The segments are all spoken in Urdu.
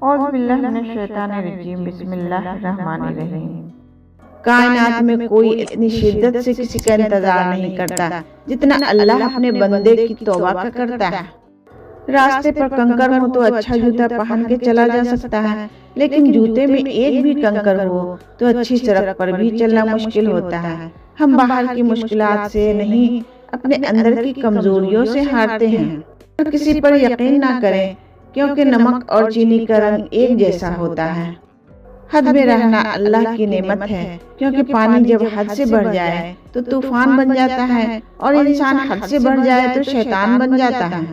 اعوذ باللہ من الشیطان الرجیم، بسم اللہ الرحمن الرحیم۔ کائنات میں کوئی اتنی شدت سے کسی کا انتظار نہیں کرتا جتنا اللہ اپنے بندے کی توبہ کا کرتا ہے۔ راستے پر کنکر ہو تو اچھا جوتا پہن کے چلا جا سکتا ہے، لیکن جوتے میں ایک بھی کنکر ہو تو اچھی سڑک پر بھی چلنا مشکل ہوتا ہے۔ ہم باہر کی مشکلات سے نہیں، اپنے اندر کی کمزوریوں سے ہارتے ہیں۔ کسی پر یقین نہ کریں، کیونکہ نمک اور چینی کا رنگ ایک جیسا ہوتا ہے۔ حد میں رہنا اللہ کی نعمت ہے، کیونکہ پانی جب حد سے بڑھ جائے تو طوفان بن جاتا ہے، اور انسان حد سے بڑھ جائے تو شیطان بن جاتا ہے۔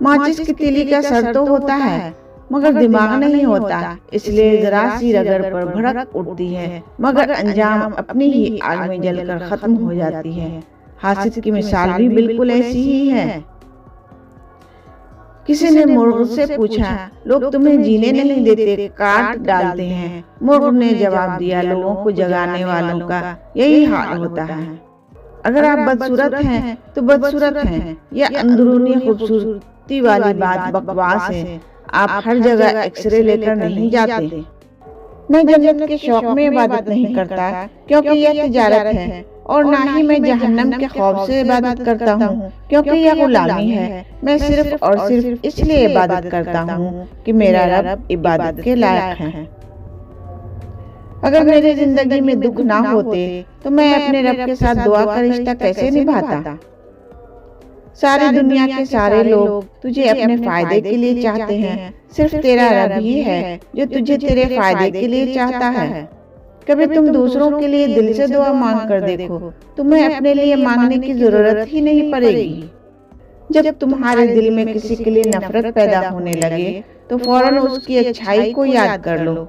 ماچس کی تیلی کا سر تو ہوتا ہے مگر دماغ نہیں ہوتا، اس لیے ذرا سی رگڑ پر بھڑک اٹھتی ہے، مگر انجام اپنی ہی آگ میں جل کر ختم ہو جاتی ہے۔ حاسد کی مثال بھی بالکل ایسی ہی ہے۔ کسی نے مرغ سے پوچھا، لوگ تمہیں جینے نہیں دیتے، کاٹ ڈالتے ہیں۔ مرغ نے جواب دیا، لوگوں کو جگانے والوں کا یہی حال ہوتا ہے۔ اگر آپ بدصورت ہیں تو بدصورت ہیں، یہ اندرونی خوبصورتی والی بات بکواس ہے۔ آپ ہر جگہ ایکس رے لے کر نہیں جاتے۔ میں جنت کے شوق میں عبادت نہیں کرتا، کیونکہ یہ تجارت ہے، اور نہ ہی میں جہنم کے خوف سے عبادت کرتا ہوں، کیونکہ یہ غلامی ہے۔ میں صرف اور صرف اس لیے عبادت کرتا ہوں کہ میرا رب عبادت کے لائق ہے۔ اگر میری زندگی میں دکھ نہ ہوتے تو میں اپنے رب کے ساتھ دعا کا رشتہ کیسے نبھاتا؟ ساری دنیا کے سارے لوگ تجھے اپنے فائدے کے لیے چاہتے ہیں، صرف تیرا رب ہی ہے جو تجھے تیرے فائدے کے لیے چاہتا ہے۔ کبھی تم دوسروں کے لیے دل سے دعا مانگ کر دیکھو، تمہیں اپنے لیے مانگنے کی ضرورت ہی نہیں پڑے گی۔ جب تمہارے دل میں کسی کے لیے نفرت پیدا ہونے لگے تو فوراً اس کی اچھائی کو یاد کر لو۔